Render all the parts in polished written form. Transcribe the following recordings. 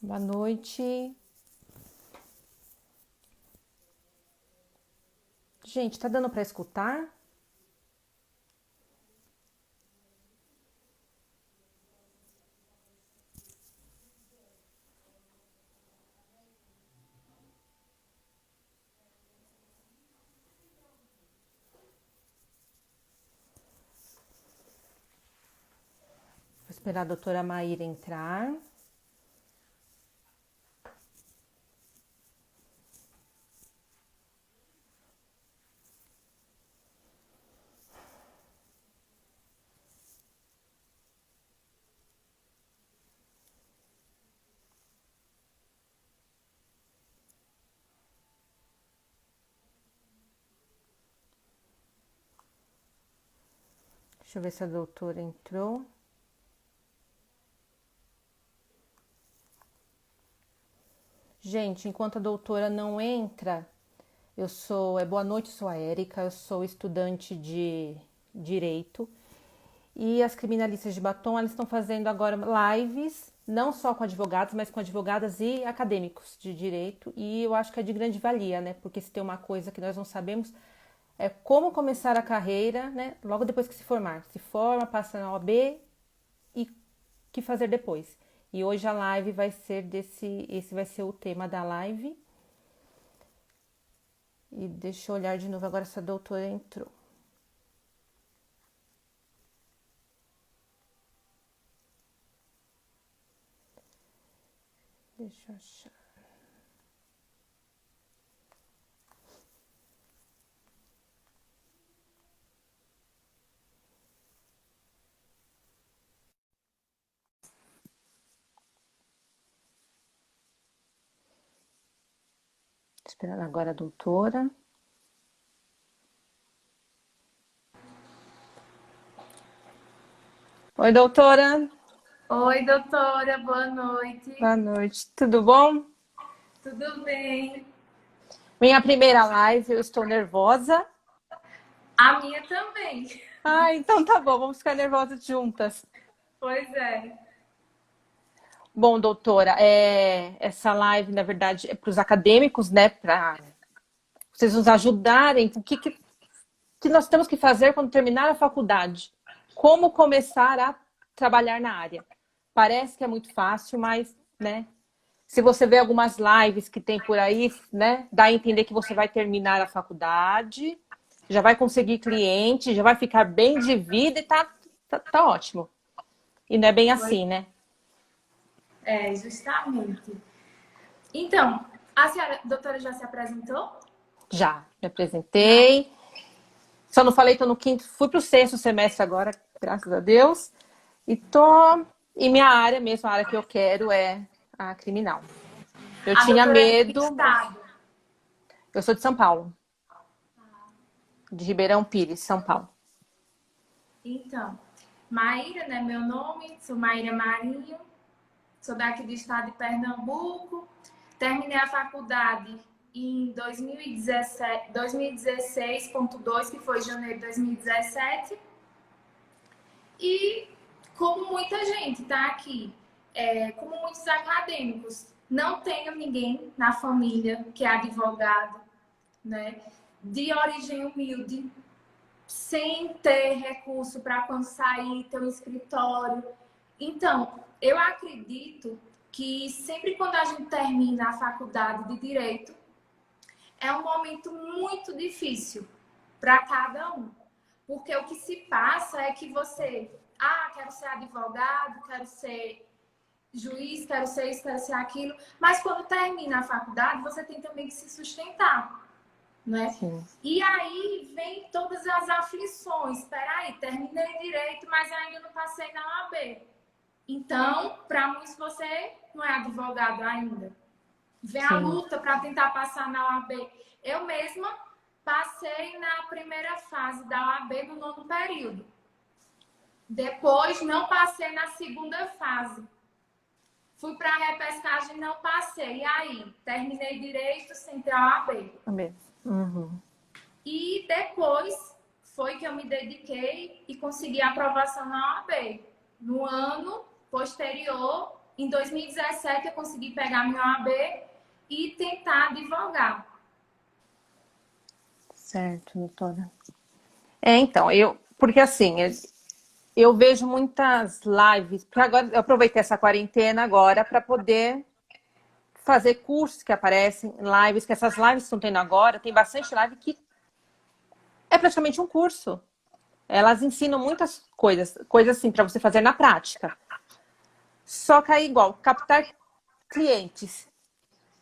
Boa noite. Gente, tá dando para escutar? Vou esperar a doutora Maíra entrar. Deixa eu ver se a doutora entrou. Gente, enquanto a doutora não entra, boa noite, eu sou a Érica, eu sou estudante de Direito. E as criminalistas de batom, elas estão fazendo agora lives, não só com advogados, mas com advogadas e acadêmicos de direito. E eu acho que é de grande valia, né? Porque se tem uma coisa que nós não sabemos, é como começar a carreira, né? Logo depois que se formar. Se forma, passa na OAB e o que fazer depois. E hoje a live vai ser esse vai ser o tema da live. E deixa eu olhar de novo agora se a doutora entrou. Deixa eu achar. Esperando agora a doutora. Oi, doutora. Oi, doutora, boa noite. Boa noite. Tudo bom? Tudo bem? Minha primeira live, eu estou nervosa. A minha também. Ah, então tá bom, vamos ficar nervosas juntas. Pois é. Bom, doutora, essa live, na verdade, é para os acadêmicos, né? Para vocês nos ajudarem. O que nós temos que fazer quando terminar a faculdade? Como começar a trabalhar na área? Parece que é muito fácil, mas, né? Se você vê algumas lives que tem por aí, né? Dá a entender que você vai terminar a faculdade, já vai conseguir cliente, já vai ficar bem de vida e tá ótimo. E não é bem Pois assim, né? é, justamente. Então, a senhora, doutora, já se apresentou? Já me Já. apresentei. Só não falei, tô no quinto, fui pro sexto semestre agora, graças a Deus. E tô. E minha área mesmo, a área que eu quero é a criminal. Eu A tinha doutora é de que medo. estado? Eu sou de São Paulo, de Ribeirão Pires, São Paulo. Então, Maíra, né? Meu nome, sou Maíra Marinho, sou daqui do estado de Pernambuco. Terminei a faculdade em 2017, 2016.2, que foi janeiro de 2017. E como muita gente tá aqui, como muitos acadêmicos, não tenho ninguém na família que é advogado, né? De origem humilde, sem ter recurso para quando sair, ter um escritório. Então, eu acredito que sempre quando a gente termina a faculdade de Direito, é um momento muito difícil para cada um. Porque o que se passa é que você, quero ser advogado, quero ser juiz, quero ser isso, quero ser aquilo, mas quando termina a faculdade, você tem também que se sustentar, né? Sim, E aí vem todas as aflições. Espera aí, terminei direito, mas ainda não passei na OAB. Então, para muitos, você não é advogado ainda. Vem a sim. luta para tentar passar na OAB. Eu mesma passei na primeira fase da OAB no nono período. Depois não passei na segunda fase. Fui para a repescagem e não passei. E aí, terminei direito sem ter a OAB. Uhum. E depois foi que eu me dediquei e consegui a aprovação na OAB. No ano posterior, em 2017 eu consegui pegar meu AB e tentar advogar. Certo, doutora. Então, porque assim, eu vejo muitas lives, porque agora eu aproveitei essa quarentena agora para poder fazer cursos que aparecem, lives, que essas lives que estão tendo agora, tem bastante live que é praticamente um curso. Elas ensinam muitas coisas assim para você fazer na prática. Só que aí, igual, captar clientes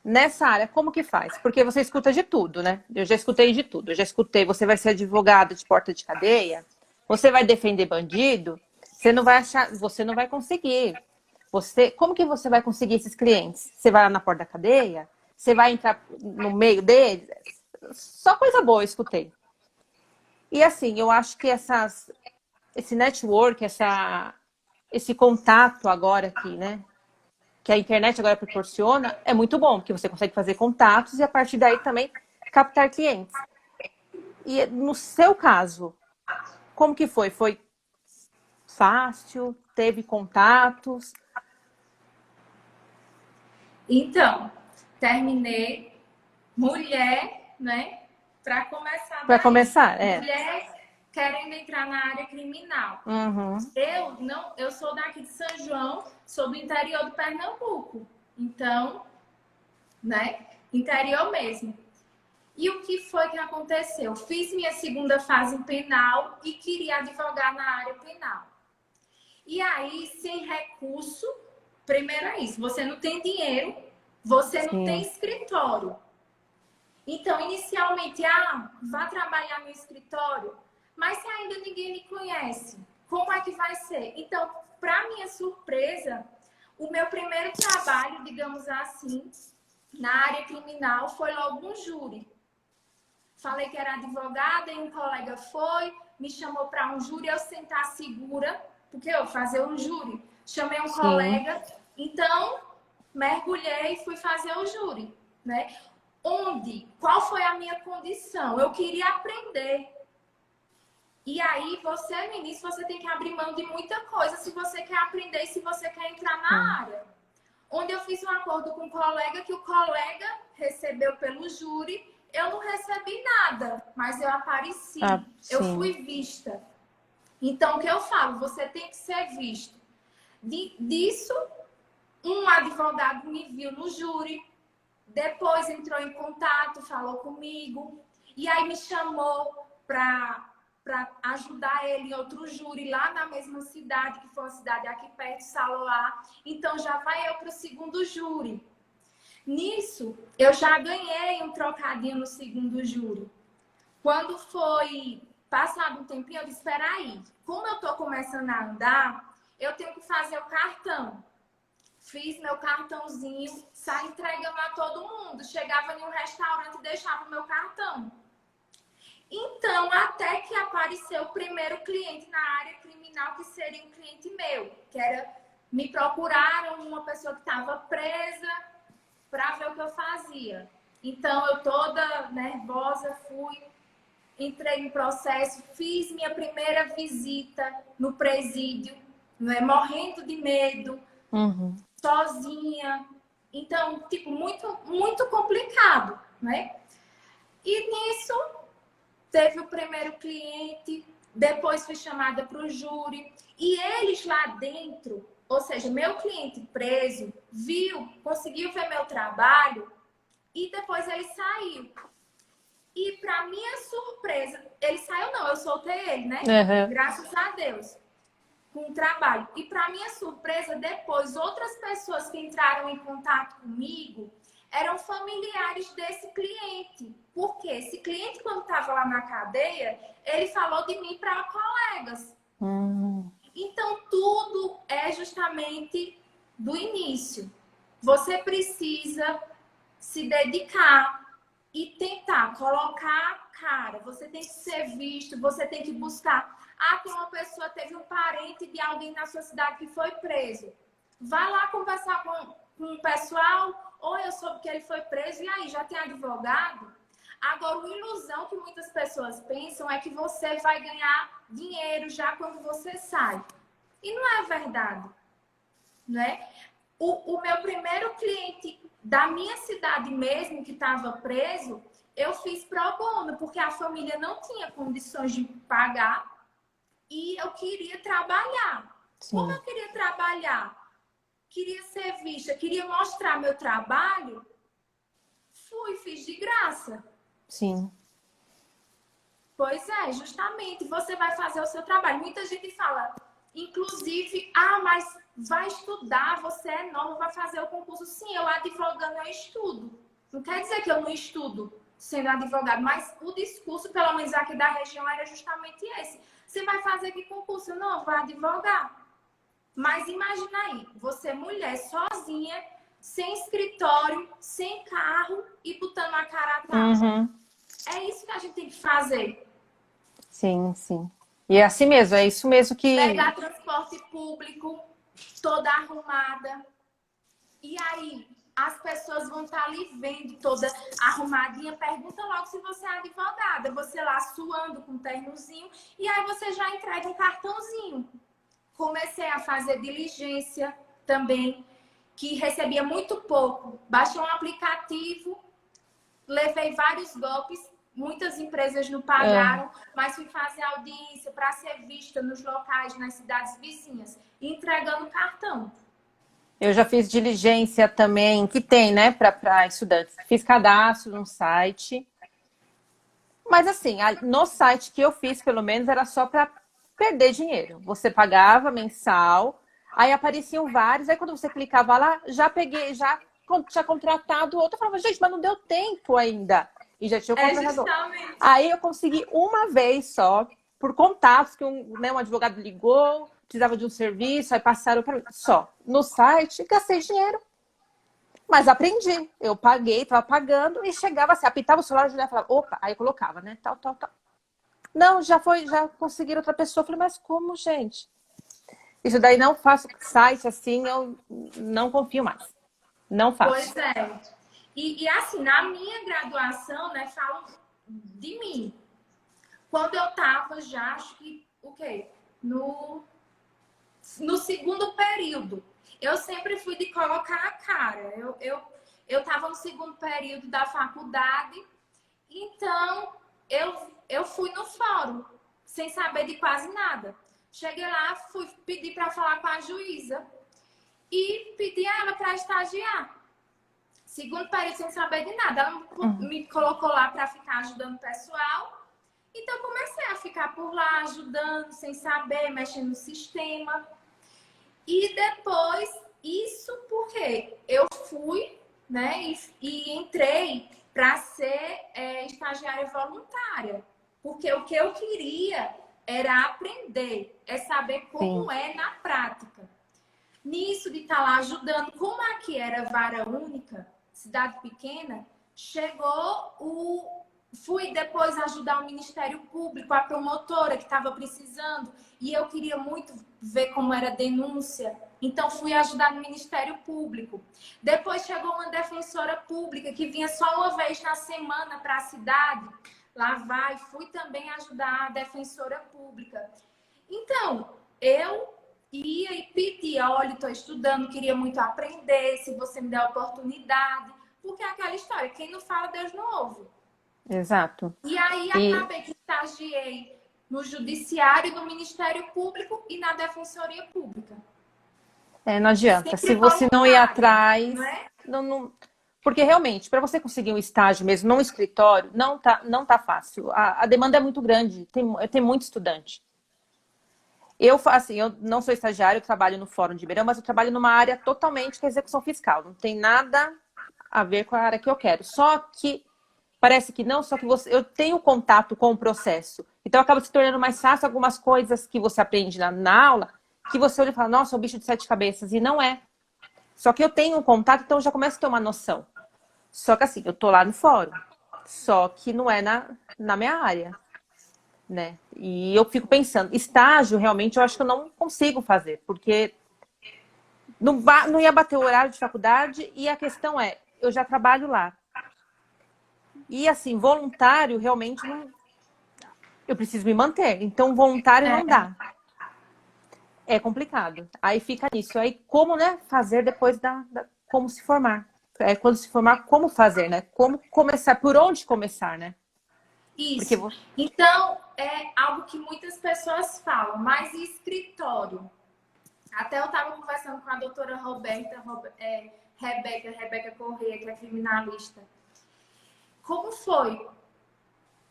nessa área, como que faz? Porque você escuta de tudo, né? Eu já escutei de tudo. Eu já escutei, você vai ser advogado de porta de cadeia, você vai defender bandido, você não vai achar, você não vai conseguir. Como que você vai conseguir esses clientes? Você vai lá na porta da cadeia? Você vai entrar no meio deles? Só coisa boa eu escutei. E assim, eu acho que esse network, esse contato agora aqui, né? Que a internet agora proporciona, é muito bom, porque você consegue fazer contatos e a partir daí também captar clientes. E no seu caso, como que foi? Foi fácil? Teve contatos? Então, terminei mulher, né? Para começar Para daí. começar, Mulher querendo entrar na área criminal. Uhum. Eu sou daqui de São João, sou do interior do Pernambuco. Então, né? Interior mesmo. E o que foi que aconteceu? Fiz minha segunda fase em penal e queria advogar na área penal. E aí, sem recurso, primeiro é isso, você não tem dinheiro, você não tem Sim. escritório. Então, inicialmente, vá trabalhar no escritório, mas se ainda ninguém me conhece, como é que vai ser? Então, para minha surpresa, o meu primeiro trabalho, digamos assim, na área criminal foi logo um júri. Falei que era advogada e um colega foi, me chamou para um júri, eu sentar segura, porque eu fazer um júri. Chamei um Sim. colega, então mergulhei e fui fazer o júri, né? Qual foi a minha condição? Eu queria aprender. E aí, você, no início, você tem que abrir mão de muita coisa se você quer aprender e se você quer entrar na área. Onde eu fiz um acordo com um colega que o colega recebeu pelo júri, eu não recebi nada, mas eu apareci, eu Sim. fui vista. Então, o que eu falo? Você tem que ser visto. Disso, um advogado me viu no júri, depois entrou em contato, falou comigo, e aí me chamou para ajudar ele em outro júri lá na mesma cidade, que foi uma cidade aqui perto, Saloá. Então já vai eu para o segundo júri. Nisso, eu já ganhei um trocadinho no segundo júri. Quando foi passado um tempinho, eu disse, espera aí, como eu estou começando a andar, eu tenho que fazer o cartão. Fiz meu cartãozinho, saí entregando a todo mundo. Chegava em um restaurante e deixava o meu cartão. Então, até que apareceu o primeiro cliente na área criminal, que seria um cliente meu, que era, me procuraram uma pessoa que estava presa para ver o que eu fazia. Então, eu toda nervosa fui, entrei no processo, fiz minha primeira visita no presídio, né, morrendo de medo, sozinha. Então, tipo, muito, muito complicado, né? E nisso, teve o primeiro cliente, depois fui chamada para o júri. E eles lá dentro, ou seja, meu cliente preso, conseguiu ver meu trabalho e depois ele saiu. E para minha surpresa, ele saiu não, eu soltei ele, né? Uhum. Graças a Deus. Com o trabalho. E para minha surpresa, depois, outras pessoas que entraram em contato comigo eram familiares desse cliente. Porque esse cliente, quando estava lá na cadeia, ele falou de mim para colegas. Então, tudo é justamente do início. Você precisa se dedicar e tentar colocar a cara. Você tem que ser visto, você tem que buscar. Tem uma pessoa, teve um parente de alguém na sua cidade que foi preso. Vá lá conversar com o pessoal. Ou eu soube que ele foi preso, e aí, já tem advogado? Agora, a ilusão que muitas pessoas pensam é que você vai ganhar dinheiro já quando você sai. E não é verdade, né? O meu primeiro cliente da minha cidade mesmo, que estava preso, eu fiz pro bono, porque a família não tinha condições de pagar e eu queria trabalhar. Como Sim, eu queria trabalhar? Queria ser vista, queria mostrar meu trabalho, fiz de graça. sim. Pois é, justamente, você vai fazer o seu trabalho. Muita gente fala, inclusive, mas vai estudar, você é nova, vai fazer o concurso. Sim, eu advogando, eu estudo. Não quer dizer que eu não estudo sendo advogado, mas o discurso, pelo menos aqui da região, era justamente esse. Você vai fazer que concurso? Não, vai advogar. Mas imagina aí, você mulher sozinha, sem escritório, sem carro e botando a cara a tapa. Uhum. É isso que a gente tem que fazer. Sim, sim. E é assim mesmo, é isso mesmo que... Pegar transporte público, toda arrumada. E aí, as pessoas vão estar ali vendo toda arrumadinha. Pergunta logo se você é advogada. Você lá suando com um ternozinho. E aí você já entrega um cartãozinho. Comecei a fazer diligência também, que recebia muito pouco. Baixei um aplicativo, levei vários golpes. Muitas empresas não Ah, pagaram, mas fui fazer audiência para ser vista nos locais, nas cidades vizinhas, entregando cartão. eu já fiz diligência também, que tem, né, para estudantes. Fiz cadastro num site. Mas assim, no site que eu fiz, pelo menos, era só para perder dinheiro. Você pagava mensal, aí apareciam vários, aí quando você clicava lá, já peguei, já tinha contratado outro. Eu falava, gente, mas não deu tempo ainda. E já tinha o É contratador. justamente. Aí eu consegui uma vez só, por contatos, que um advogado ligou, precisava de um serviço, aí passaram para mim. Só. No site, gastei dinheiro. Mas aprendi. Eu paguei, estava pagando e chegava assim, apitava o celular, a Julia falava, opa, aí eu colocava, né? Tal, tal, tal. Não, já foi, já conseguiram outra pessoa. Eu falei, mas como, gente? Isso daí não faço site assim, eu não confio mais. Não faço. Pois é. E assim, na minha graduação, né, falo de mim. Quando eu tava já, acho que, o quê? No segundo período. Eu sempre fui de colocar a cara. Eu tava no segundo período da faculdade, então eu fui no fórum, sem saber de quase nada. Cheguei lá, fui pedir para falar com a juíza e pedi a ela para estagiar. Segundo período, sem saber de nada. Ela Uhum. me colocou lá para ficar ajudando o pessoal. Então, comecei a ficar por lá, ajudando, sem saber, mexendo no sistema. E depois, isso porque eu fui, né, e entrei para ser estagiária voluntária. Porque o que eu queria era aprender, é saber Sim, como é na prática. Nisso de estar lá ajudando, como aqui era vara única, cidade pequena, chegou o. Fui depois ajudar o Ministério Público, a promotora que estava precisando, e eu queria muito ver como era a denúncia. Então, fui ajudar no Ministério Público. Depois chegou uma defensora pública que vinha só uma vez na semana para a cidade. Lá vai, fui também ajudar a defensora pública. Então, eu ia e pedia, olha, estou estudando, queria muito aprender, se você me der a oportunidade. Porque é aquela história, quem não fala, Deus não ouve. exato. E aí E acabei que estagiei no Judiciário, no Ministério Público e na Defensoria Pública. não adianta. Se Sempre você não ir voluntária, não atrás, é? não... Porque realmente, para você conseguir um estágio mesmo num escritório, não tá fácil. A demanda é muito grande, tem muito estudante. Assim, eu não sou estagiária, eu trabalho no Fórum de Ribeirão, mas eu trabalho numa área totalmente que é execução fiscal. Não tem nada a ver com a área que eu quero. Só que parece que não, só que eu tenho contato com o processo. Então acaba se tornando mais fácil algumas coisas que você aprende na aula, que você olha e fala, nossa, é um bicho de sete cabeças. E não é. Só que eu tenho um contato, então eu já começo a ter uma noção. Só que assim, eu tô lá no fórum. Só que não é na minha área, né? E eu fico pensando, estágio realmente eu acho que eu não consigo fazer, porque não ia bater o horário de faculdade e a questão é, eu já trabalho lá. E assim, voluntário realmente não, eu preciso me manter, então voluntário não dá. É complicado. Aí fica nisso. Aí como, né, fazer depois como se formar. É, quando se formar, como fazer, né? Como começar, por onde começar, né? Porque Isso. Então, é algo que muitas pessoas falam, mas e escritório? Até eu estava conversando com a doutora Rebeca Corrêa, que é criminalista. Como foi?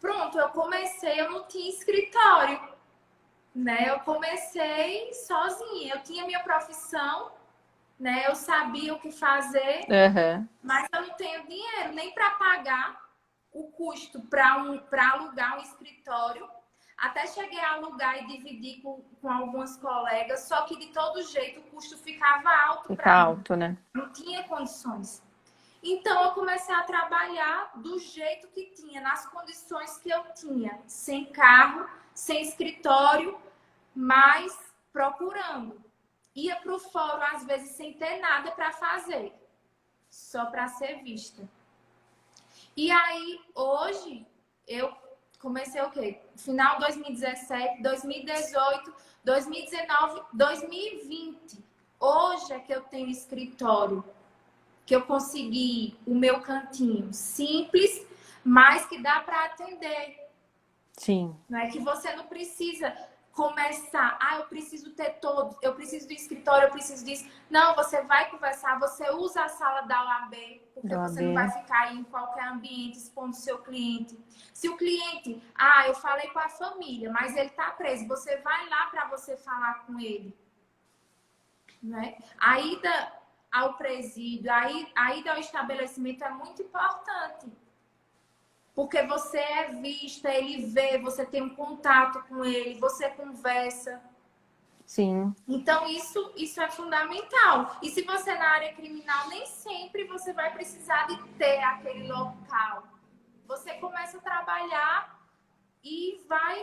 Pronto, eu comecei, eu não tinha escritório, né? Eu comecei sozinha. Eu tinha minha profissão, né? Eu sabia o que fazer, Uhum. mas eu não tenho dinheiro nem para pagar o custo para alugar um escritório. Até cheguei a alugar e dividir com algumas colegas, só que de todo jeito o custo ficava alto Fica para mim. alto, né? Não tinha condições. Então eu comecei a trabalhar do jeito que tinha, nas condições que eu tinha, sem carro, sem escritório, mas procurando. Ia para o fórum às vezes sem ter nada para fazer, só para ser vista. E aí, hoje, eu comecei o quê? Final de 2017, 2018, 2019, 2020. Hoje é que eu tenho escritório, que eu consegui o meu cantinho simples, mas que dá para atender. Sim. Não é que você não precisa começar, eu preciso ter todo, eu preciso do escritório, eu preciso disso. Não, você vai conversar, você usa a sala da OAB, porque Da você não vai OAB. ficar aí em qualquer ambiente expondo o seu cliente. Se o cliente, eu falei com a família, mas ele está preso, você vai lá para você falar com ele. Né? A ida ao presídio, a ida ao estabelecimento é muito importante. Porque você é vista, ele vê, você tem um contato com ele, você conversa. Sim. Então, isso é fundamental. E se você é na área criminal, nem sempre você vai precisar de ter aquele local. Você começa a trabalhar e vai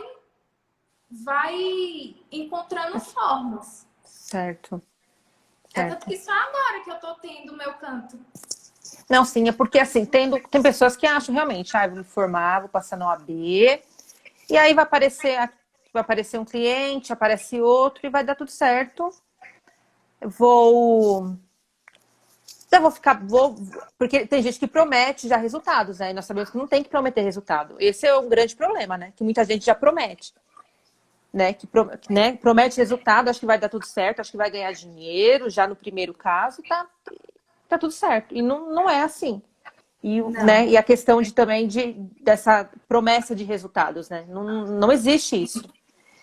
encontrando formas. Certo. É tanto Certo. que só agora que eu tô tendo o meu canto. Não, sim, é porque assim, tem pessoas que acham realmente, vou me formar, vou passar na OAB, e aí vai aparecer um cliente, aparece outro e vai dar tudo certo. Já vou ficar, porque tem gente que promete já resultados, né? E nós sabemos que não tem que prometer resultado. Esse é um grande problema, né? Que muita gente já promete, né? Né? Promete resultado, acho que vai dar tudo certo, acho que vai ganhar dinheiro já no primeiro caso, tá tudo certo. E não é assim. E, né, Não, e a questão dessa promessa de resultados, né? Não existe isso.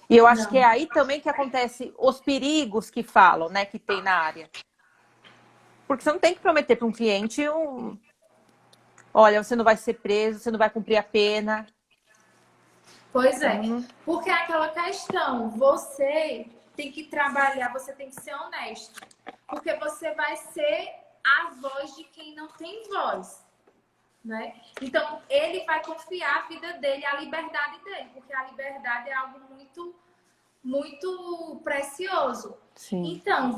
E eu acho que é não. aí também que acontece os perigos que falam, né, que tem na área. Porque você não tem que prometer para um cliente olha, você não vai ser preso, você não vai cumprir a pena. Pois Então, é, porque é aquela questão, você tem que trabalhar, você tem que ser honesto, porque você vai ser a voz de quem não tem voz, né? Então, ele vai confiar a vida dele, a liberdade dele, porque a liberdade é algo muito, muito precioso. sim, Então,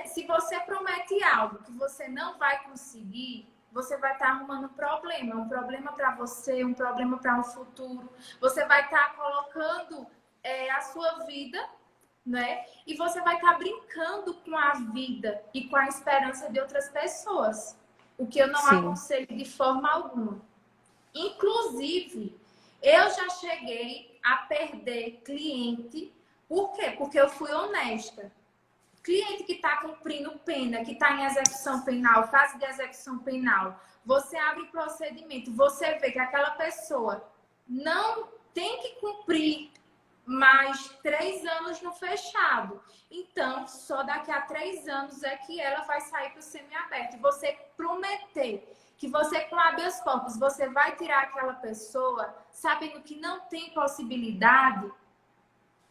se você promete algo que você não vai conseguir, você vai estar arrumando um problema para você, um problema para um futuro. Você vai estar colocando a sua vida, né? E você vai estar brincando com a vida e com a esperança de outras pessoas. O que eu não sim, aconselho de forma alguma. Inclusive, eu já cheguei a perder cliente. Por quê? Porque eu fui honesta. Cliente que está cumprindo pena, que está em execução penal, fase de execução penal, você abre procedimento, você vê que aquela pessoa não tem que cumprir mais 3 anos no fechado. Então, só daqui a 3 anos é que ela vai sair para o semiaberto. E você prometer que você, com habeas corpus, você vai tirar aquela pessoa sabendo que não tem possibilidade,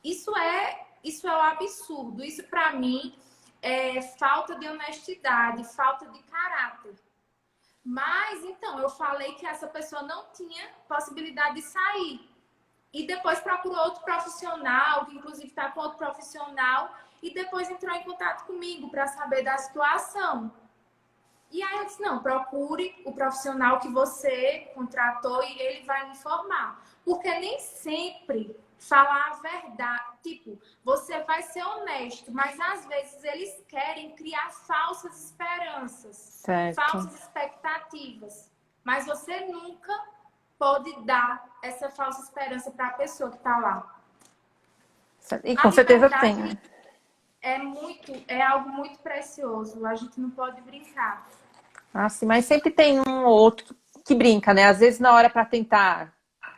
isso é um absurdo. Isso, para mim, é falta de honestidade, falta de caráter. Mas, então, eu falei que essa pessoa não tinha possibilidade de sair. E depois procurou outro profissional, que inclusive está com outro profissional, e depois entrou em contato comigo para saber da situação. E aí eu disse, não, procure o profissional que você contratou e ele vai me informar. Porque nem sempre falar a verdade. Tipo, você vai ser honesto, mas às vezes eles querem criar falsas esperanças, Certo. falsas expectativas. Mas você nunca pode dar essa falsa esperança para a pessoa que está lá. E A com certeza liberdade tem. é algo muito precioso. A gente não pode brincar. Ah, sim, mas sempre tem um ou outro que brinca, né? Às vezes na hora para tentar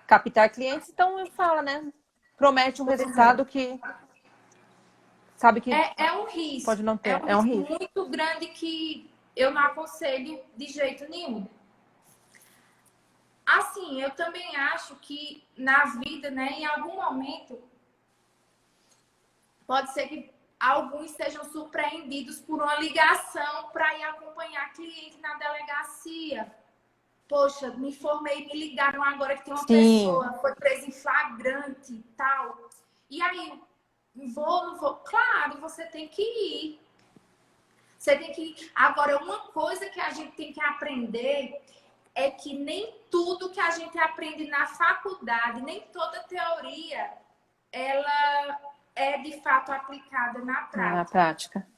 captar clientes, então fala, né? Promete um Pois é. resultado que sabe que É um risco. pode não É ter. um É um risco risco. muito grande que eu não aconselho de jeito nenhum. Assim, eu também acho que na vida, né, em algum momento, pode ser que alguns sejam surpreendidos por uma ligação para ir acompanhar cliente na delegacia. Poxa, me formei, me ligaram agora que tem uma Sim, pessoa, foi presa em flagrante e tal. E aí, vou, não vou? Claro, você tem que ir. Você tem que ir. Agora, uma coisa que a gente tem que aprender é que nem tudo que a gente aprende na faculdade, nem toda teoria, ela é de fato aplicada na na prática, prática.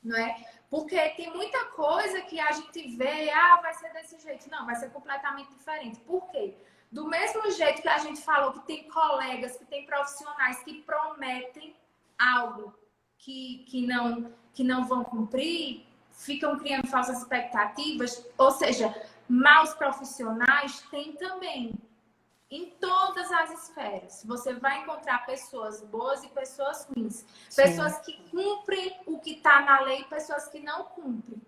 não é? Porque tem muita coisa que a gente vê, vai ser desse jeito. Não, vai ser completamente diferente. Por quê? Do mesmo jeito que a gente falou que tem colegas, que tem profissionais que prometem algo que não vão cumprir, ficam criando falsas expectativas, ou seja, maus profissionais tem também. Em todas as esferas, você vai encontrar pessoas boas e pessoas ruins. Sim. Pessoas que cumprem o que está na lei e pessoas que não cumprem.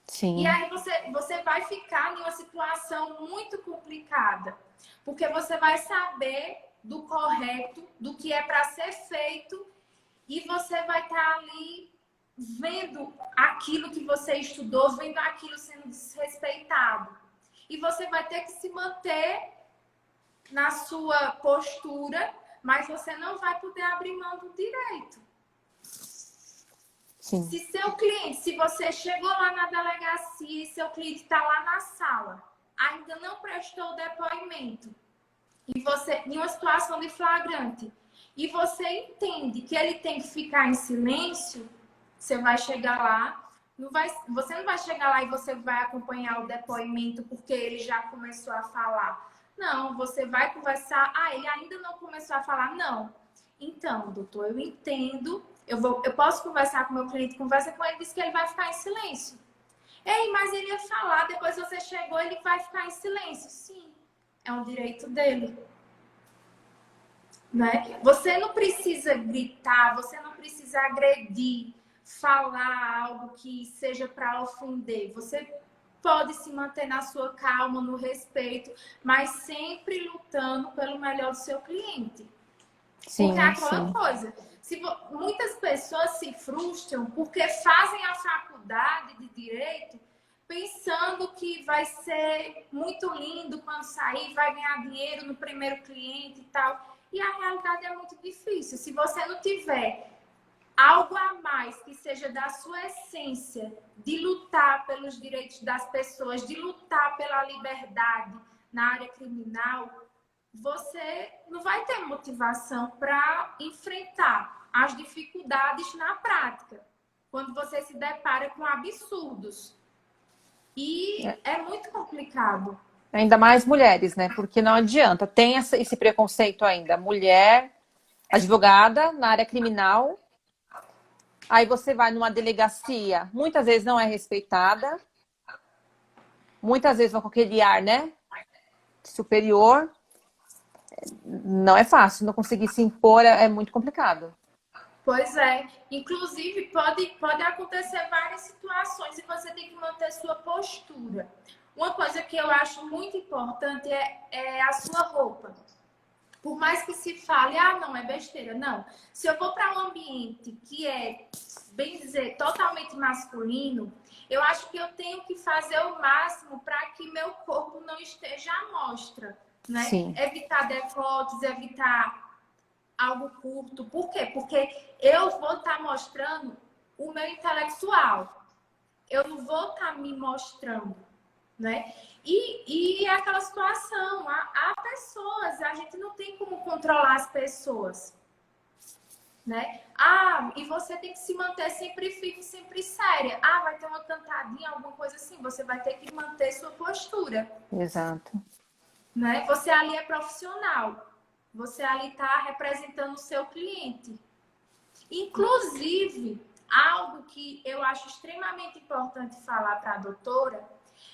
Sim. E aí você vai ficar em uma situação muito complicada. Porque você vai saber do correto, do que é para ser feito, e você vai estar ali vendo aquilo que você estudou, vendo aquilo sendo desrespeitado. E você vai ter que se manter na sua postura, mas você não vai poder abrir mão do direito. Sim. Se seu cliente, se você chegou lá na delegacia e seu cliente está lá na sala, ainda não prestou o depoimento, e você, em uma situação de flagrante, e você entende que ele tem que ficar em silêncio, você vai chegar lá, você não vai chegar lá e você vai acompanhar o depoimento porque ele já começou a falar. Não, você vai conversar. Ele ainda não começou a falar? Não. Então, doutor, eu entendo. Eu posso conversar com o meu cliente, conversa com ele, diz que ele vai ficar em silêncio. Ei, mas ele ia falar, depois você chegou, ele vai ficar em silêncio. Sim, é um direito dele. Né? Você não precisa gritar, você não precisa agredir, falar algo que seja para ofender. Você pode se manter na sua calma, no respeito, mas sempre lutando pelo melhor do seu cliente. Sim, porque é aquela sim. coisa. Muitas pessoas se frustram porque fazem a faculdade de direito pensando que vai ser muito lindo quando sair, vai ganhar dinheiro no primeiro cliente e tal. E a realidade é muito difícil. Se você não tiver algo a mais que seja da sua essência de lutar pelos direitos das pessoas, de lutar pela liberdade na área criminal, você não vai ter motivação para enfrentar as dificuldades na prática, quando você se depara com absurdos. E é muito complicado. Ainda mais mulheres, né? Porque não adianta. Tem esse preconceito ainda. Mulher, advogada na área criminal. Aí você vai numa delegacia, muitas vezes não é respeitada. Muitas vezes vão com aquele ar, né? Superior. Não é fácil. Não conseguir se impor é muito complicado. Pois é. Inclusive, pode acontecer várias situações e você tem que manter sua postura. Uma coisa que eu acho muito importante é a sua roupa. Por mais que se fale, não, é besteira. Não. Se eu vou para um ambiente que é, bem dizer, totalmente masculino, eu acho que eu tenho que fazer o máximo para que meu corpo não esteja à mostra, né? Sim. Evitar decotes, evitar algo curto. Por quê? Porque eu vou estar mostrando o meu intelectual. Eu não vou estar me mostrando. né? E aquela situação, há pessoas, a gente não tem como controlar as pessoas, né? Ah, e você tem que se manter sempre firme, sempre séria. Ah, vai ter uma cantadinha, alguma coisa assim, você vai ter que manter sua postura. Exato. Né? Você ali é profissional. Você ali está representando o seu cliente. Inclusive, algo que eu acho extremamente importante falar para a doutora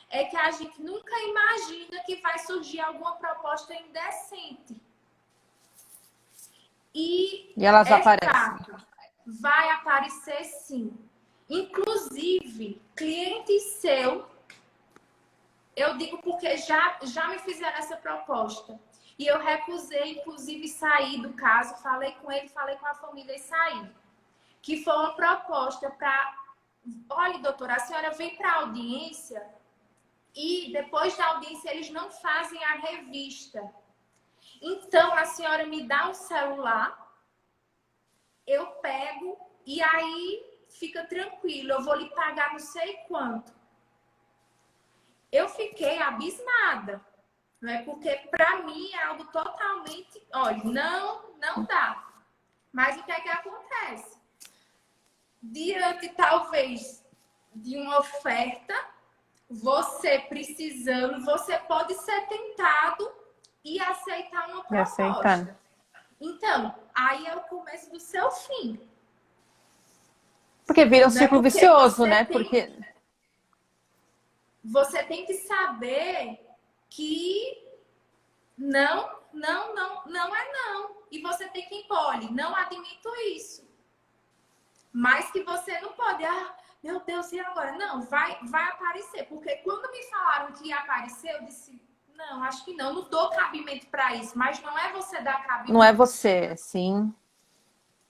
é que a gente nunca imagina que vai surgir alguma proposta indecente. E elas é aparecem. fato, vai aparecer sim. Inclusive, cliente seu, eu digo porque já me fizeram essa proposta. E eu recusei, inclusive, sair do caso. Falei com ele, falei com a família e saí. Que foi uma proposta para... Olha, doutora, a senhora vem para a audiência e depois da audiência eles não fazem a revista. Então, a senhora me dá um celular, eu pego e aí fica tranquilo. Eu vou lhe pagar não sei quanto. Eu fiquei abismada. Né? Porque para mim é algo totalmente... Olha, não dá. Mas o que é que acontece? Diante, talvez, de uma oferta, você precisando, você pode ser tentado e aceitar uma E aceitar. proposta. Então, aí é o começo do seu fim. Porque vira um Né? círculo Porque vicioso, né? Porque você tem que saber que não é não. E você tem que impor, não admito isso. Mas que você não pode, meu Deus, e agora? Não, vai aparecer. Porque quando me falaram que ia aparecer, eu disse, não, acho que não dou cabimento para isso. Mas não é você dar cabimento. não é você, sim.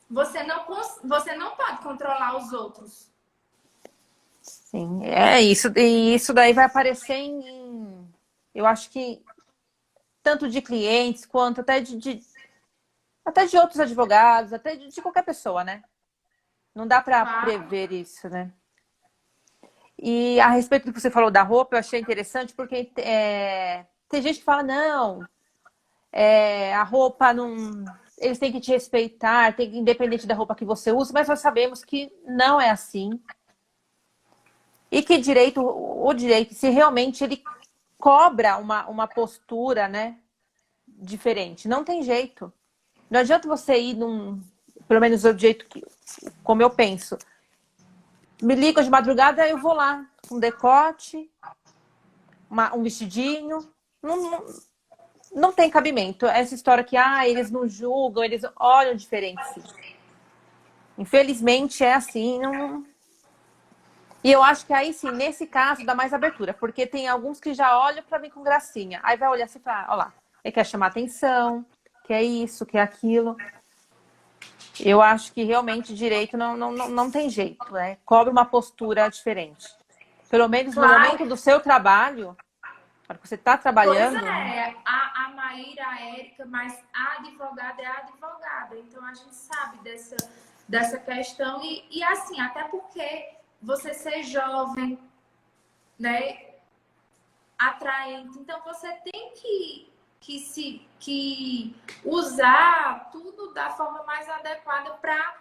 Você não pode controlar os outros. Sim, é isso. E isso daí vai aparecer eu acho que tanto de clientes quanto até até de outros advogados, até de qualquer pessoa, né? Não dá para prever isso, né? E a respeito do que você falou da roupa, eu achei interessante porque tem gente que fala, não, a roupa não... Eles têm que te respeitar, independente da roupa que você usa, mas nós sabemos que não é assim. E que o direito, se realmente ele cobra uma postura, né, diferente. Não tem jeito. Não adianta você ir pelo menos do jeito como eu penso. Me ligo de madrugada, eu vou lá, um decote, um vestidinho. Não tem cabimento. Essa história que eles não julgam, eles olham diferente. Sim. Infelizmente é assim. E eu acho que aí sim, nesse caso, dá mais abertura, porque tem alguns que já olham para mim com gracinha. Aí vai olhar assim e falar, olha lá, ele quer chamar atenção, quer isso, quer aquilo. Eu acho que realmente direito não tem jeito, né? Cobra uma postura diferente. Pelo menos no momento do seu trabalho, para que você está trabalhando. Pois é, a Maíra, a Érica, mas a advogada é a advogada. Então a gente sabe dessa questão. E assim, até porque você ser jovem, né? Atraente. Então você tem que usar tudo da forma mais adequada para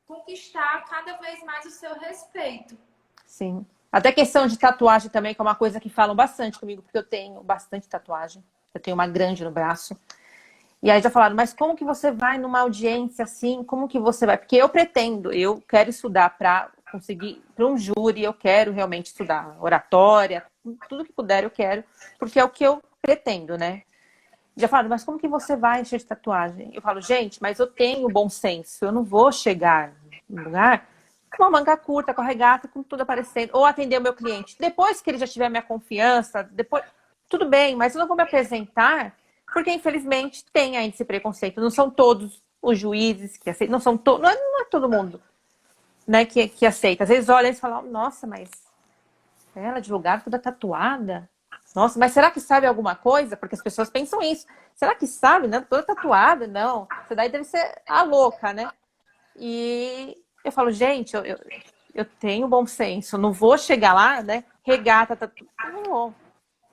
conquistar cada vez mais o seu respeito. Sim. Até questão de tatuagem também, que é uma coisa que falam bastante comigo, porque eu tenho bastante tatuagem. Eu tenho uma grande no braço. E aí já falaram, mas como que você vai numa audiência assim? Como que você vai? Porque eu quero estudar para conseguir, para um júri, eu quero realmente estudar oratória, tudo que puder eu quero, porque é o que eu pretendo, né? Já falaram, mas como que você vai encher de tatuagem? Eu falo, gente, mas eu tenho bom senso, eu não vou chegar no lugar com uma manga curta, com a regata, com tudo aparecendo, ou atender o meu cliente. Depois que ele já tiver minha confiança, depois, tudo bem, mas eu não vou me apresentar, porque infelizmente tem ainda esse preconceito. Não são todos os juízes que aceitam, não é todo mundo, né, que aceita. Às vezes olha e fala, nossa, mas ela advogada toda tatuada. Nossa, mas será que sabe alguma coisa? Porque as pessoas pensam isso. Será que sabe, né? Toda tatuada? Não. Isso daí deve ser a louca, né? E eu falo, gente, eu tenho bom senso. Não vou chegar lá, né? regata, tá, não vou.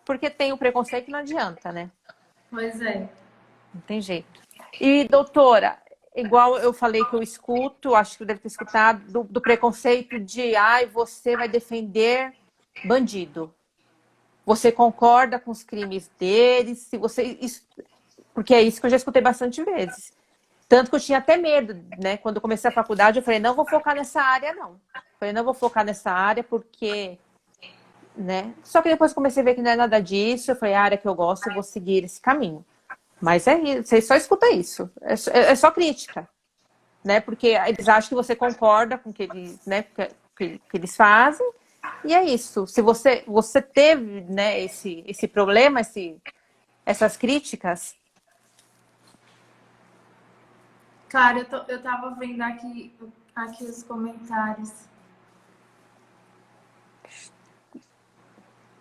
Porque tem o preconceito que não adianta, né? Pois é. Não tem jeito. E, doutora, igual eu falei que eu escuto, acho que eu deve ter escutado, do preconceito de, ai, você vai defender bandido. Você concorda com os crimes deles, se você... Porque é isso que eu já escutei bastante vezes. Tanto que eu tinha até medo, né? Quando eu comecei a faculdade, eu falei, não vou focar nessa área, não. Eu falei, não vou focar nessa área porque... Né? Só que depois comecei a ver que não é nada disso, eu falei, a área que eu gosto, eu vou seguir esse caminho. Mas é isso, você só escuta isso. É só crítica, né? Porque eles acham que você concorda com o que eles, né, que eles fazem. E é isso. Se você teve, né, esse problema, essas críticas. Cara, eu tava vendo aqui os comentários.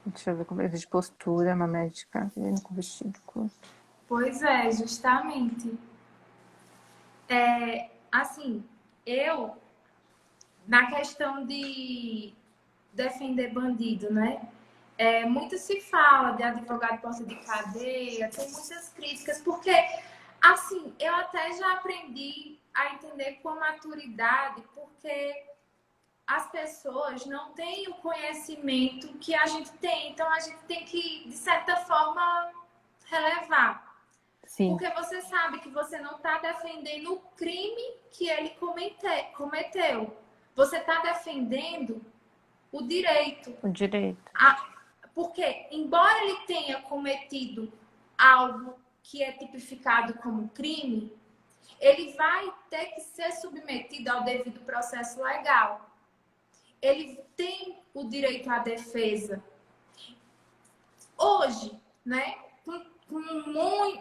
Deixa eu ver como é de postura, uma médica com vestido curto. Pois é, justamente. Assim, eu, na questão de defender bandido, né? Muito se fala de advogado porta de cadeia, tem muitas críticas, porque, assim, eu até já aprendi a entender com maturidade, porque as pessoas não têm o conhecimento que a gente tem, então a gente tem que, de certa forma, relevar. Sim. Porque você sabe que você não está defendendo o crime que ele cometeu. Você está defendendo o direito. O direito. Porque, embora ele tenha cometido algo que é tipificado como crime, ele vai ter que ser submetido ao devido processo legal. Ele tem o direito à defesa. Hoje, né, com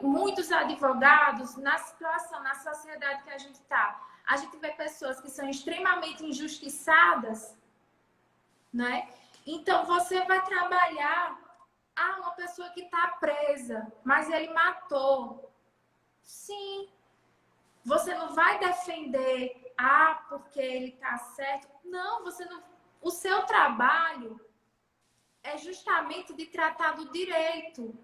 muitos advogados, na situação, na sociedade que a gente está, a gente vê pessoas que são extremamente injustiçadas, né? Então, você vai trabalhar uma pessoa que está presa, mas ele matou. Sim. Você não vai defender, porque ele está certo. Não, você não. O seu trabalho é justamente de tratar do direito.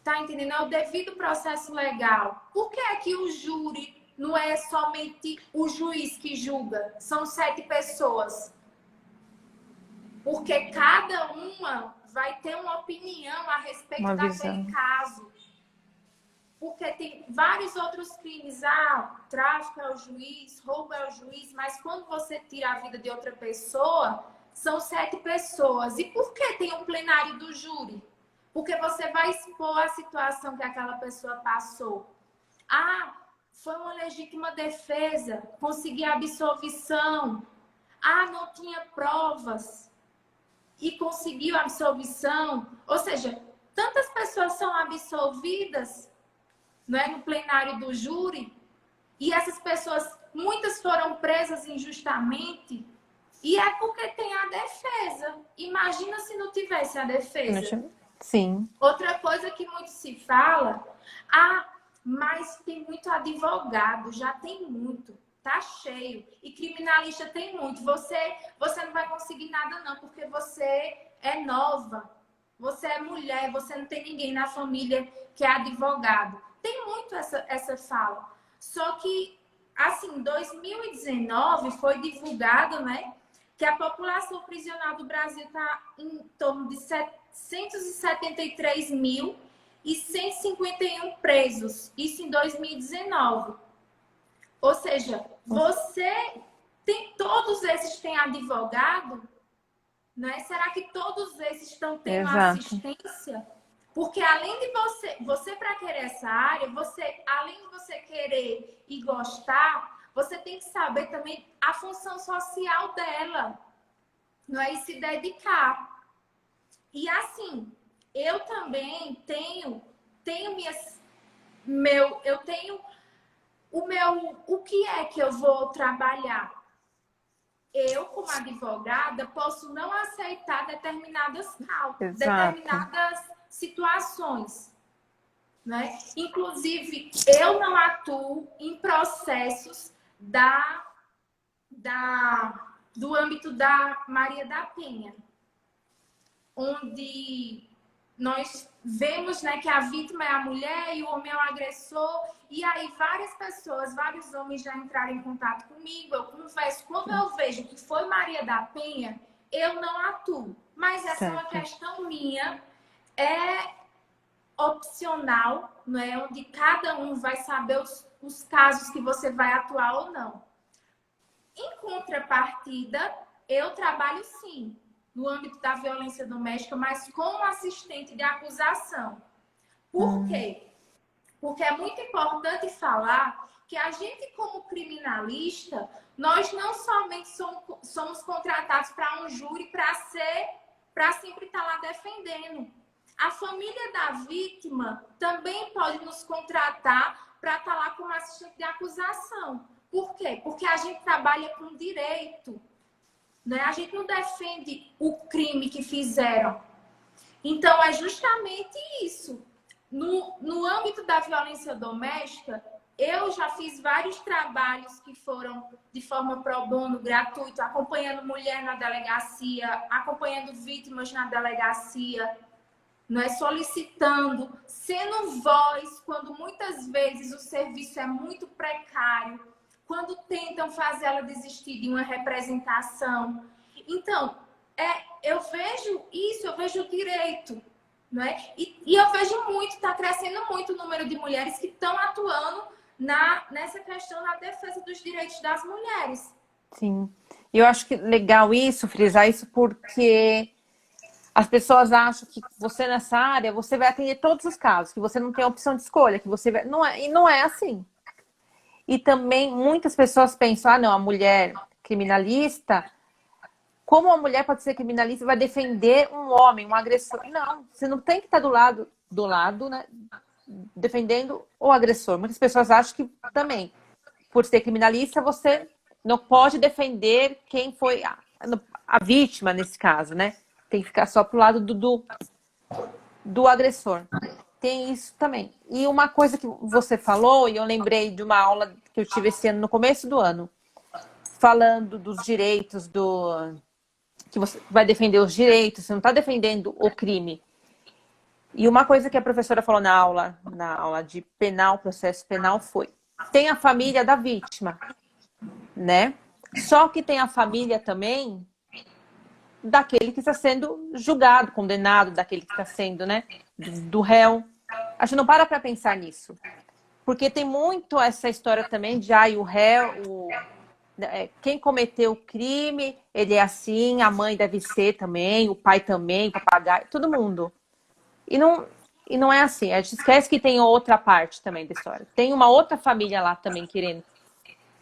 Tá entendendo? É o devido processo legal. Por que é que o júri não é somente o juiz que julga? São 7 pessoas. Porque cada uma vai ter uma opinião a respeito daquele caso. Porque tem vários outros crimes. Tráfico é o juiz, roubo é o juiz, mas quando você tira a vida de outra pessoa, são 7 pessoas. E por que tem um plenário do júri? Porque você vai expor a situação que aquela pessoa passou. Foi uma legítima defesa, consegui absolvição. Não tinha provas e conseguiu a absolvição. Ou seja, tantas pessoas são absolvidas, não é, no plenário do júri, e essas pessoas, muitas foram presas injustamente, e é porque tem a defesa. Imagina se não tivesse a defesa. Sim. Outra coisa que muito se fala, mas tem muito advogado, já tem muito, tá cheio. E criminalista tem muito. Você não vai conseguir nada não, porque você é nova, você é mulher, você não tem ninguém na família que é advogado. Tem muito essa fala. Só que, assim, em 2019 foi divulgado, né, que a população prisional do Brasil está em torno de 773.151 presos. Isso em 2019. Ou seja, todos esses têm advogado, né? Será que todos esses estão tendo assistência? Porque além de você para querer essa área, além de você querer e gostar, você tem que saber também a função social dela, não é? E se dedicar. E assim, eu também tenho o que é que eu vou trabalhar? Eu, como advogada, posso não aceitar determinadas situações, né? Inclusive, eu não atuo em processos do âmbito da Maria da Penha. onde nós vemos, né, que a vítima é a mulher e o homem é o agressor, e aí várias pessoas, vários homens já entraram em contato comigo, eu converso, quando eu vejo que foi Maria da Penha, eu não atuo. Mas essa é uma Certo. questão minha, é opcional, né, onde cada um vai saber os casos que você vai atuar ou não. Em contrapartida, eu trabalho sim no âmbito da violência doméstica, mas como assistente de acusação. Por Hum, quê? Porque é muito importante falar que a gente, como criminalista, nós não somente somos contratados para um júri para sempre estar lá defendendo. A família da vítima também pode nos contratar para estar lá como assistente de acusação. Por quê? Porque a gente trabalha com direito, né? A gente não defende o crime que fizeram. Então, é justamente isso. No âmbito da violência doméstica, eu já fiz vários trabalhos que foram de forma pro bono, gratuito, acompanhando mulher na delegacia, acompanhando vítimas na delegacia, não é solicitando, sendo voz, quando muitas vezes o serviço é muito precário, quando tentam fazer ela desistir de uma representação. Então, eu vejo isso, eu vejo o direito, não é? E eu vejo muito, está crescendo muito o número de mulheres que estão atuando nessa questão na defesa dos direitos das mulheres. sim. E eu acho que legal isso, frisar isso, porque as pessoas acham que você nessa área, você vai atender todos os casos, que você não tem opção de escolha, que você vai... Não é, e não é assim. E também muitas pessoas pensam, ah, não, a mulher criminalista, como a mulher pode ser criminalista e vai defender um homem, um agressor? Não, você não tem que estar do lado, né, defendendo o agressor. Muitas pessoas acham que também, por ser criminalista, você não pode defender quem foi a vítima nesse caso, né? Tem que ficar só pro lado do agressor. Tem isso também. E uma coisa que você falou, e eu lembrei de uma aula que eu tive esse ano, no começo do ano, falando dos direitos que você vai defender os direitos, você não está defendendo o crime. E uma coisa que a professora falou na aula de penal, processo penal, foi: tem a família da vítima, né? Só que tem a família também daquele que está sendo julgado, condenado, daquele que está sendo, né, do réu. A gente não para pensar nisso. Porque tem muito essa história também de o réu, quem cometeu o crime, ele é assim, a mãe deve ser também, o pai também, o papagaio, todo mundo. E não, e não é assim. A gente esquece que tem outra parte também da história. Tem uma outra família lá também querendo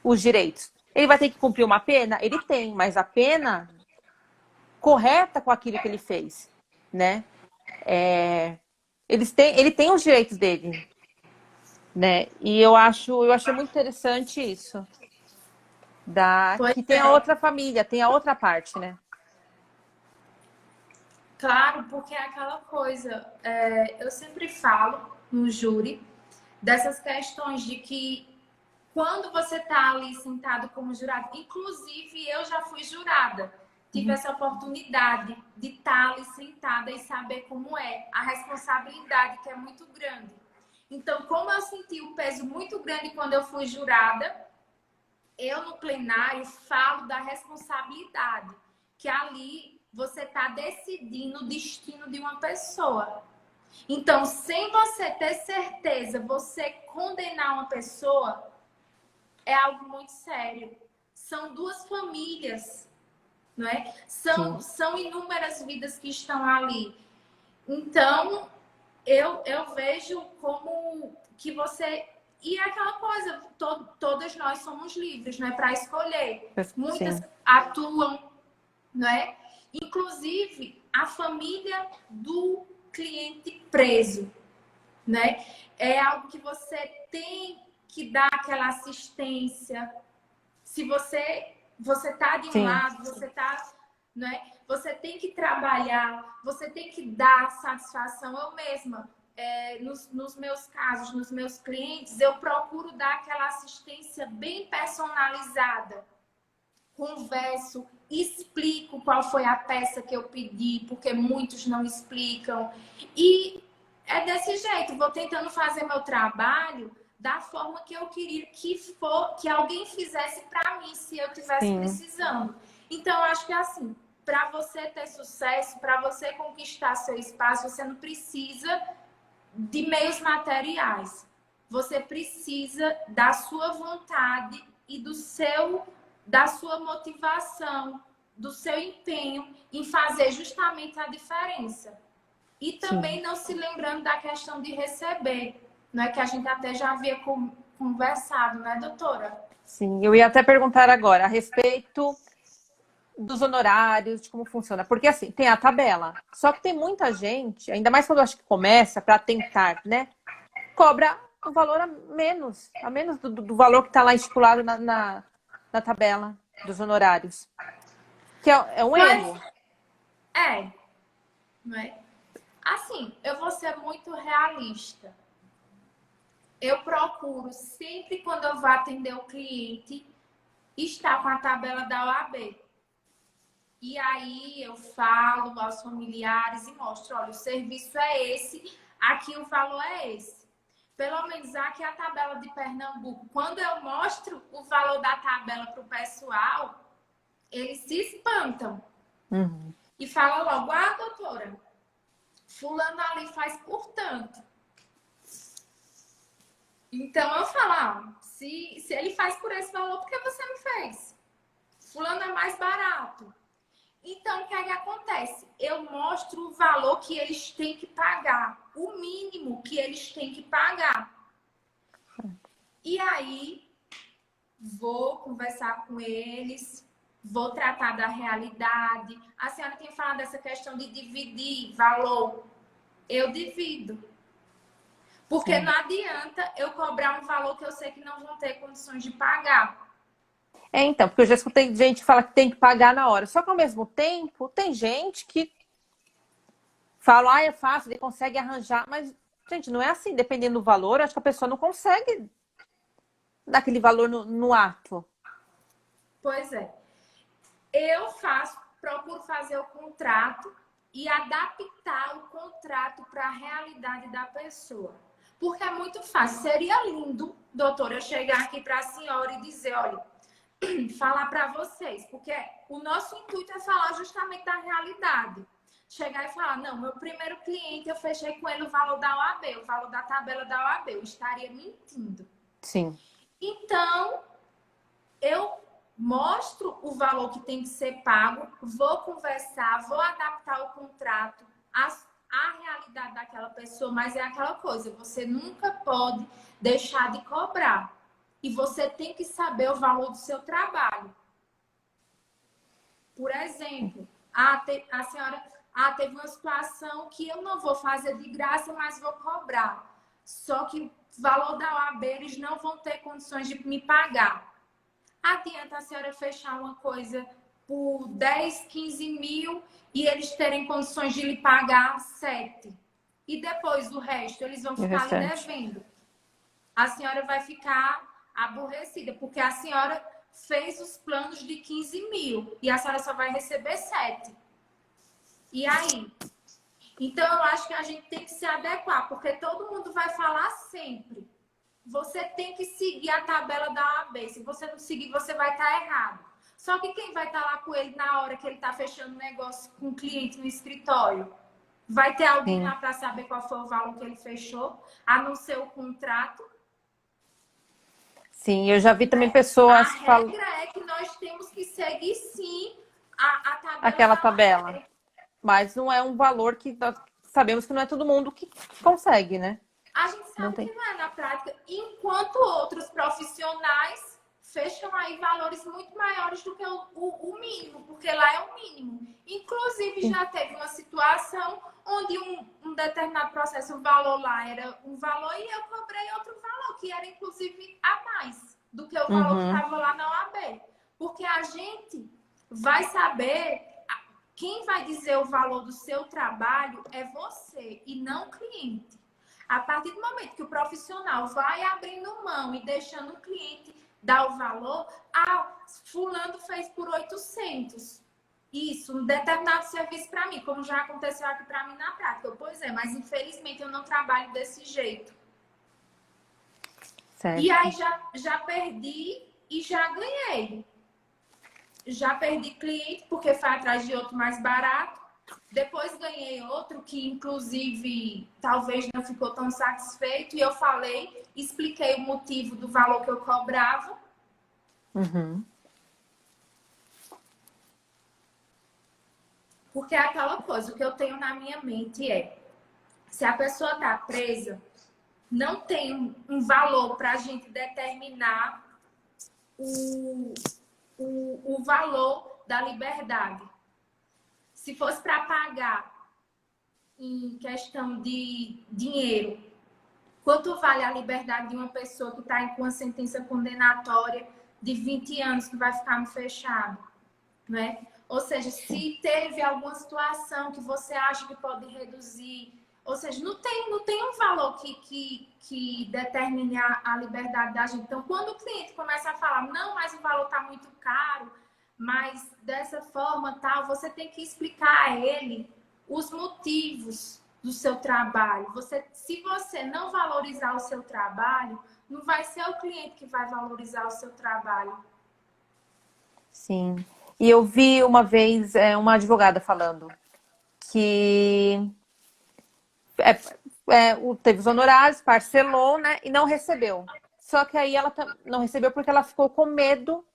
os direitos. Ele vai ter que cumprir uma pena? Ele tem, mas a pena correta com aquilo que ele fez, né? Ele tem os direitos dele, né? E eu achei muito interessante isso, Pois que tem a é, outra família, tem a outra parte, né? claro, porque é aquela coisa, eu sempre falo no júri dessas questões de que quando você está ali sentado como jurado, inclusive eu já fui jurada, tive essa oportunidade de estar ali sentada e saber como é a responsabilidade que é muito grande. Então, como eu senti o peso muito grande quando eu fui jurada, eu no plenário falo da responsabilidade, que ali você está decidindo o destino de uma pessoa. Então, sem você ter certeza, você condenar uma pessoa é algo muito sério. São duas famílias, não é? Sim, São inúmeras vidas que estão ali. Então, eu vejo como que você. E é aquela coisa, todas nós somos livres, não é? Para escolher. Muitas sim, atuam, não é? Inclusive, a família do cliente preso, né? É algo que você tem que dar aquela assistência. Se você tá de um sim, lado, você tá, né? Você tem que trabalhar, você tem que dar satisfação. Eu mesma, nos meus casos, nos meus clientes, eu procuro dar aquela assistência bem personalizada, converso, explico qual foi a peça que eu pedi, porque muitos não explicam. E é desse jeito, vou tentando fazer meu trabalho da forma que eu queria que alguém fizesse para mim, se eu estivesse precisando. Então, eu acho que é assim, para você ter sucesso, para você conquistar seu espaço, você não precisa de meios materiais. Você precisa da sua vontade e da sua motivação, do seu empenho em fazer justamente a diferença. E também não se lembrando da questão de receber, não é que a gente até já havia conversado, né, doutora? Sim, eu ia até perguntar agora a respeito dos honorários, de como funciona. Porque assim, tem a tabela. Só que tem muita gente, ainda mais quando eu acho que começa para tentar, né? Cobra um valor a menos do valor que está lá estipulado na tabela dos honorários. Que é um erro. Não é? Assim, eu vou ser muito realista. Eu procuro sempre quando eu vou atender o cliente estar com a tabela da OAB. E aí eu falo aos familiares e mostro, olha, o serviço é esse, aqui o valor é esse. Pelo menos aqui a tabela de Pernambuco. Quando eu mostro o valor da tabela para o pessoal, eles se espantam. E falam logo, doutora, fulano ali faz por tanto. Então eu falo, se ele faz por esse valor, por que você não fez? Fulano é mais barato. Então, o que é que acontece? Eu mostro o valor que eles têm que pagar, o mínimo que eles têm que pagar. E aí, vou conversar com eles, vou tratar da realidade. A senhora tem falado dessa questão de dividir valor. Eu divido. Porque não adianta eu cobrar um valor que eu sei que não vão ter condições de pagar. Então, porque eu já escutei gente que fala que tem que pagar na hora. Só que ao mesmo tempo, tem gente que fala, é fácil, ele consegue arranjar. Mas, gente, não é assim. Dependendo do valor, acho que a pessoa não consegue dar aquele valor no ato. Pois é. Procuro fazer o contrato e adaptar o contrato para a realidade da pessoa. Porque é muito fácil. Seria lindo, doutora, eu chegar aqui para a senhora e dizer, olha, falar para vocês, porque o nosso intuito é falar justamente da realidade. Chegar e falar, não, meu primeiro cliente, eu fechei com ele o valor da OAB, o valor da tabela da OAB. Eu estaria mentindo. Sim. Então, eu mostro o valor que tem que ser pago, vou conversar, vou adaptar o contrato à realidade daquela pessoa, mas é aquela coisa, você nunca pode deixar de cobrar. E você tem que saber o valor do seu trabalho. Por exemplo, a senhora teve uma situação que eu não vou fazer de graça, mas vou cobrar. Só que o valor da OAB eles não vão ter condições de me pagar. Adianta a senhora fechar uma coisa por 10, 15 mil e eles terem condições de lhe pagar 7. E depois do resto, eles vão ficar lhe devendo. A senhora vai ficar aborrecida, porque a senhora fez os planos de 15 mil e a senhora só vai receber 7. E aí? Então, eu acho que a gente tem que se adequar, porque todo mundo vai falar sempre. Você tem que seguir a tabela da OAB. Se você não seguir, você vai estar errado. Só que quem vai estar lá com ele na hora que ele está fechando negócio com o cliente no escritório? Vai ter alguém lá para saber qual foi o valor que ele fechou, a não ser o contrato? Sim, eu já vi também pessoas falando. A regra é que nós temos que seguir, sim, a tabela. Aquela tabela. Mas não é um valor que nós sabemos que não é todo mundo que consegue, né? A gente sabe que não é na prática, enquanto outros profissionais fecham aí valores muito maiores do que o mínimo, porque lá é o mínimo. Inclusive, já teve uma situação onde um determinado processo, o valor lá era um valor e eu cobrei outro valor, que era inclusive a mais do que o valor que estava lá na OAB. Porque a gente vai saber, quem vai dizer o valor do seu trabalho é você e não o cliente. A partir do momento que o profissional vai abrindo mão e deixando o cliente dá o valor. Ah, fulano fez por 800. Isso, um determinado serviço para mim, como já aconteceu aqui para mim na prática. Pois é, mas infelizmente eu não trabalho desse jeito. Certo. E aí já perdi e já ganhei. Já perdi cliente porque foi atrás de outro mais barato. Depois ganhei outro que, inclusive, talvez não ficou tão satisfeito. E eu falei, expliquei o motivo do valor que eu cobrava. Uhum. Porque é aquela coisa, o que eu tenho na minha mente é, se a pessoa está presa, não tem um valor para a gente determinar o valor da liberdade. Se fosse para pagar em questão de dinheiro, quanto vale a liberdade de uma pessoa que está com uma sentença condenatória de 20 anos que vai ficar no fechado, né? Ou seja, se teve alguma situação que você acha que pode reduzir, ou seja, não tem um valor que determine a liberdade da gente. Então, quando o cliente começa a falar, não, mas o valor está muito caro, mas dessa forma tal, você tem que explicar a ele os motivos do seu trabalho. Se você não valorizar o seu trabalho, não vai ser o cliente que vai valorizar o seu trabalho. Sim. E eu vi uma vez uma advogada falando que teve os honorários, parcelou, né? E não recebeu. Só que aí ela não recebeu porque ela ficou com medo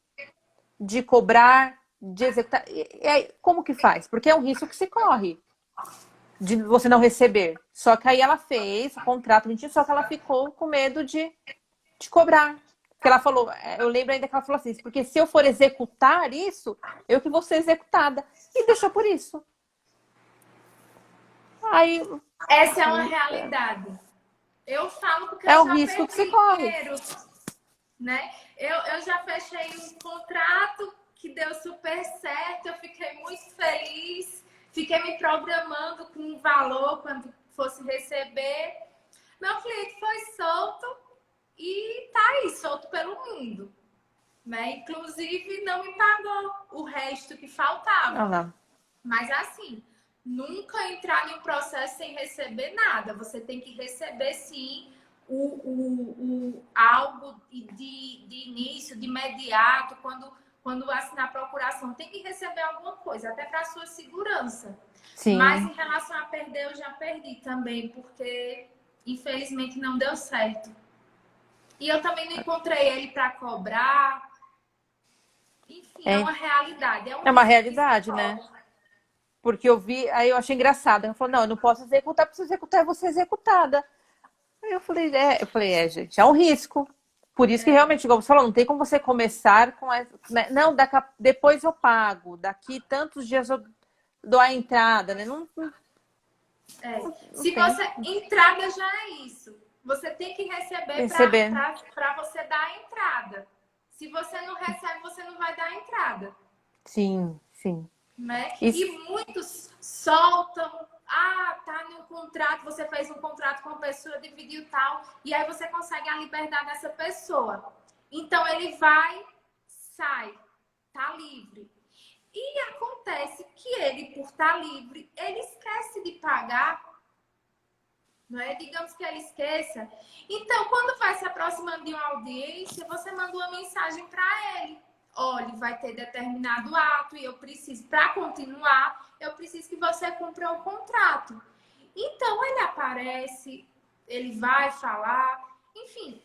de cobrar, de executar. E aí, como que faz? Porque é um risco que se corre de você não receber. Só que aí ela fez o contrato mentindo, só que ela ficou com medo de cobrar. Porque ela falou, eu lembro ainda que ela falou assim, porque se eu for executar isso, eu que vou ser executada. E deixou por isso. Aí. Essa é uma realidade. Eu falo porque É eu um já risco que se perdi corre. dinheiro, né? Eu já fechei um contrato que deu super certo, eu fiquei muito feliz, fiquei me programando com um valor quando fosse receber. Meu cliente foi solto e tá aí, solto pelo mundo, né? Inclusive não me pagou o resto que faltava. Olha lá. Mas assim, nunca entrar em um processo sem receber nada. Você tem que receber sim algo de início, de imediato, quando assinar a procuração. Tem que receber alguma coisa, até para a sua segurança. Mas Sim. em relação a perder, eu já perdi também, porque infelizmente não deu certo. E eu também não encontrei ele para cobrar. Enfim, é É, uma realidade, é um é uma risco que se realidade, né? corre. Porque eu vi, aí eu achei engraçado. Ela falou, não, eu não posso executar, preciso executar, eu vou ser executada. Aí eu falei, gente, é um risco. Por isso que realmente, igual você falou, não tem como você começar com essa, né? Não, depois eu pago, daqui tantos dias eu dou a entrada, né? Não, não Se tem. você. Entrada já é isso. Você tem que receber Receber. para você dar a entrada. Se você não recebe, você não vai dar a entrada. Sim, sim. Né? E Isso, muitos soltam. Ah, tá no contrato, você fez um contrato com a pessoa, dividiu tal, e aí você consegue a liberdade dessa pessoa. Então ele vai, sai, tá livre. E acontece que ele, por estar livre, ele esquece de pagar, não é? Digamos que ele esqueça. Então, quando vai se aproximando de uma audiência, você manda uma mensagem para ele. Olha, vai ter determinado ato e eu preciso, para continuar, eu preciso que você cumpra o contrato. Então, ele aparece, ele vai falar, enfim,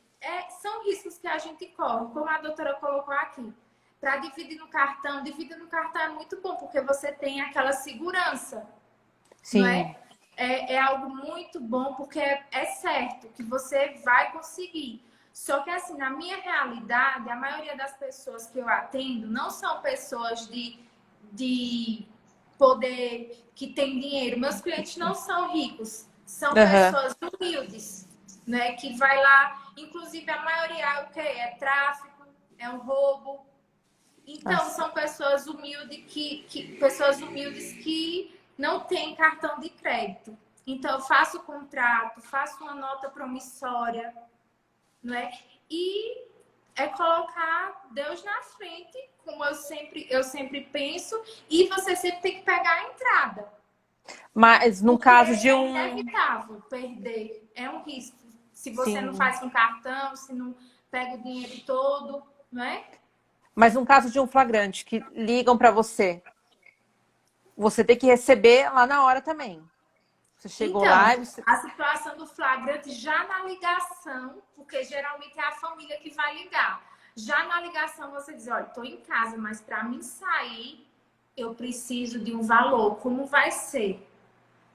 são riscos que a gente corre, como a doutora colocou aqui. Para dividir no cartão é muito bom, porque você tem aquela segurança, não sim. é? É algo muito bom, porque é certo que você vai conseguir. Só que, assim, na minha realidade, a maioria das pessoas que eu atendo não são pessoas de poder, que têm dinheiro. Meus clientes não são ricos, são Aham. pessoas humildes, né? Que vai lá, inclusive a maioria é o quê? É tráfico, é um roubo. Então, Nossa. são pessoas pessoas humildes que não têm cartão de crédito. Então, eu faço o contrato, faço uma nota promissória, não é? E é colocar Deus na frente, como eu sempre penso, e você sempre tem que pegar a entrada. Mas no Porque caso de é um... inevitável perder, é um risco. Se você não Sim. faz com cartão, se não pega o dinheiro todo, não é? Mas no caso de um flagrante que ligam para você, você tem que receber lá na hora também. Você chegou lá Então, e você... a situação do flagrante já na ligação, porque geralmente é a família que vai ligar. Já na ligação você diz, olha, estou em casa, mas para mim sair, eu preciso de um valor. Como vai ser?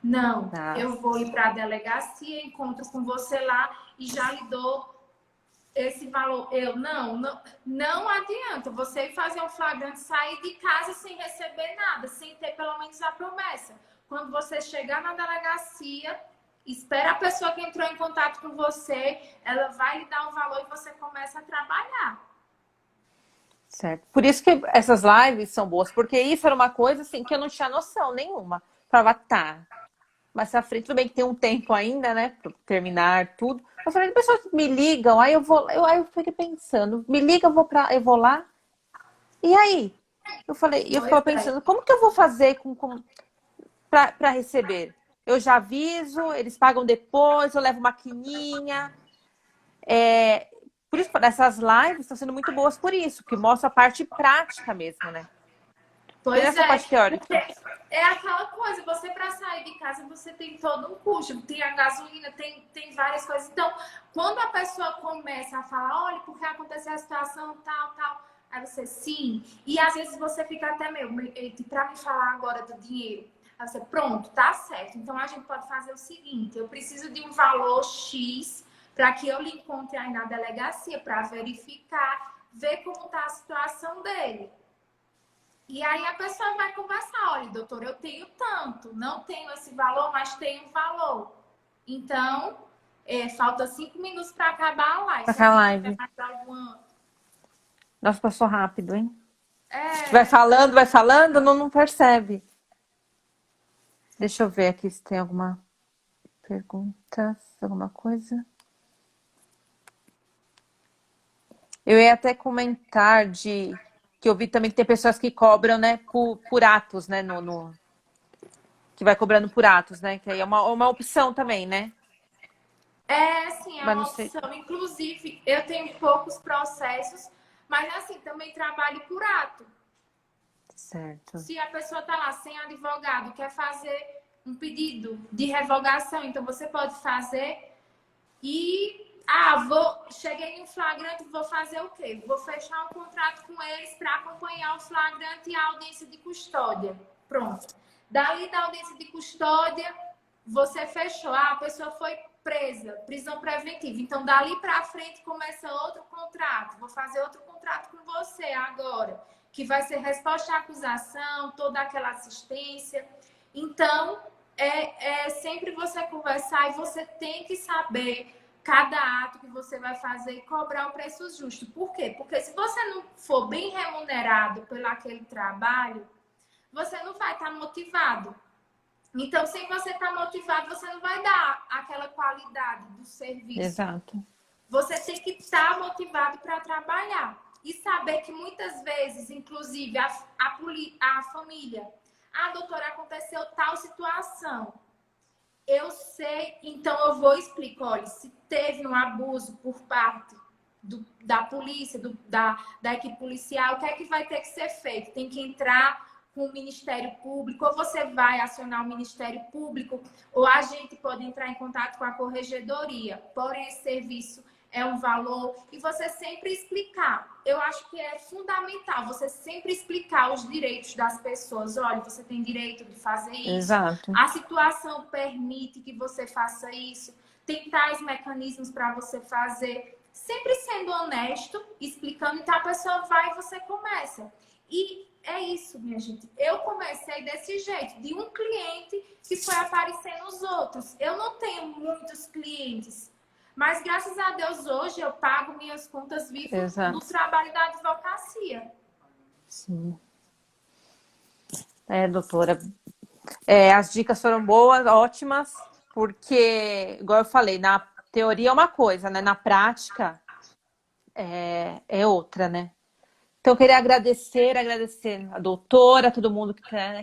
Não, Ah, eu vou ir para a delegacia, encontro com você lá e já lhe dou esse valor. Não adianta você ir fazer um flagrante, sair de casa sem receber nada, sem ter pelo menos a promessa. Quando você chegar na delegacia, espera a pessoa que entrou em contato com você, ela vai lhe dar um valor e você começa a trabalhar. certo. Por isso que essas lives são boas, porque isso era uma coisa assim que eu não tinha noção nenhuma. Falava, tá, mas à frente, tudo bem que tem um tempo ainda, né, para terminar tudo. Eu falei, pessoas me ligam, aí eu vou, aí eu fiquei pensando, me liga, eu vou lá. E aí? Eu Pois ficava é. pensando, como que eu vou fazer para receber? Eu já aviso, eles pagam depois, eu levo maquininha. Por isso, essas lives estão sendo muito boas por isso, que mostra a parte prática mesmo, né? Porque Pois nessa é, parte teórica. porque é aquela coisa, você para sair de casa você tem todo um custo, tem a gasolina, tem várias coisas. Então, quando a pessoa começa a falar, olha, porque aconteceu a situação tal, tal, aí você sim, e às vezes você fica até meio, para me falar agora do dinheiro. Aí você, pronto, tá certo. Então a gente pode fazer o seguinte, eu preciso de um valor X para que eu lhe encontre aí na delegacia para verificar, ver como tá a situação dele. E aí a pessoa vai conversar, olha, doutor, eu tenho tanto, não tenho esse valor, mas tenho valor. Então, falta 5 minutos para acabar a live. Se a Essa gente tiver live. mais alguma. Nossa, passou rápido, hein? É, Vai falando, não percebe. Deixa eu ver aqui se tem alguma pergunta, alguma coisa. Eu ia até comentar de que eu vi também que tem pessoas que cobram, né, por atos, né, que vai cobrando por atos, né, que aí é uma opção também, né? sim, é Mas não uma sei. opção. Inclusive, eu tenho poucos processos, mas assim, também trabalho por ato. Certo. Se a pessoa está lá sem advogado, quer fazer um pedido de revogação, então você pode fazer. Cheguei em flagrante, vou fazer o quê? Vou fechar um contrato com eles para acompanhar o flagrante e a audiência de custódia. Pronto. Dali da audiência de custódia, você fechou. A pessoa foi presa, prisão preventiva. Então, dali para frente começa outro contrato. Vou fazer outro contrato com você agora, que vai ser resposta à acusação, toda aquela assistência. Então, é sempre você conversar e você tem que saber cada ato que você vai fazer e cobrar o preço justo. Por quê? Porque se você não for bem remunerado pelo aquele trabalho, você não vai estar motivado. Então, sem você estar motivado, você não vai dar aquela qualidade do serviço. Exato. Você tem que estar motivado para trabalhar. E saber que muitas vezes, inclusive, a família, doutora, aconteceu tal situação. Eu sei, então eu vou explicar. Olha, se teve um abuso por parte da polícia, da equipe policial, o que é que vai ter que ser feito? Tem que entrar com o Ministério Público, ou você vai acionar o Ministério Público, ou a gente pode entrar em contato com a corregedoria. Porém, esse serviço é um valor, e você sempre explicar. Eu acho que é fundamental você sempre explicar os direitos das pessoas. Olha, você tem direito de fazer isso, Exato. a situação permite que você faça isso, tem tais mecanismos para você fazer, sempre sendo honesto, explicando, então a pessoa vai e você começa. E é isso, minha gente. Eu comecei desse jeito, de um cliente que foi aparecendo os outros. Eu não tenho muitos clientes, mas graças a Deus hoje eu pago minhas contas, vivo do Exato. trabalho da advocacia. Sim. Doutora. As dicas foram boas, ótimas, porque, igual eu falei, na teoria é uma coisa, né? Na prática, é outra, né? Então, eu queria agradecer a doutora, todo mundo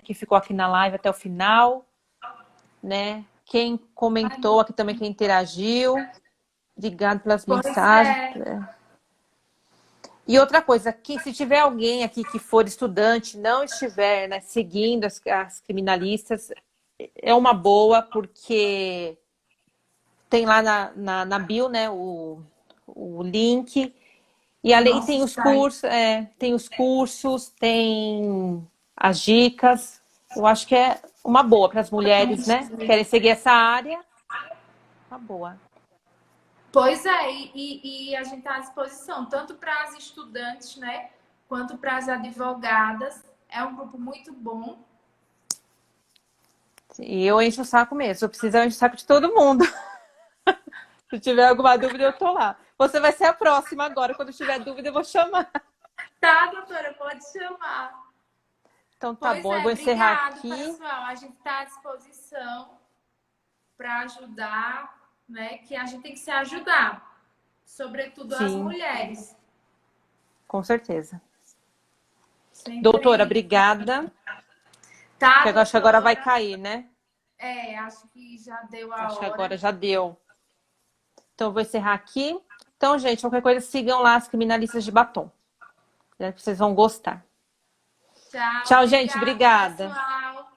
que ficou aqui na live até o final, né? Quem comentou aqui também, quem interagiu. Obrigado pelas Pois mensagens. é. E outra coisa, que se tiver alguém aqui que for estudante, não estiver, né, seguindo as criminalistas, é uma boa, porque tem lá na bio, né, o link. E O além nosso tem os site. cursos, tem as dicas. Eu acho que é uma boa para as mulheres, né? Que querem seguir essa área. Uma boa. Pois é, e a gente está à disposição, tanto para as estudantes, né, quanto para as advogadas. É um grupo muito bom. E eu encho o saco mesmo. Eu preciso encher o saco de todo mundo. Se tiver alguma dúvida, eu tô lá. Você vai ser a próxima agora. Quando tiver dúvida, eu vou chamar. Tá, doutora, pode chamar. Então tá Pois bom, eu é, vou encerrar obrigado, aqui. pessoal. A gente está à disposição para ajudar, né? Que a gente tem que se ajudar, sobretudo as Sim, mulheres. com certeza. Doutora, Sempre. obrigada. Tá, Que eu acho que agora vai doutora? cair, né? Acho que já deu a Acho que hora. agora já deu. Então, eu vou encerrar aqui. Então, gente, qualquer coisa, sigam lá as criminalistas de batom. Né? Vocês vão gostar. Tchau, Tchau, gente. obrigado, Obrigada. pessoal.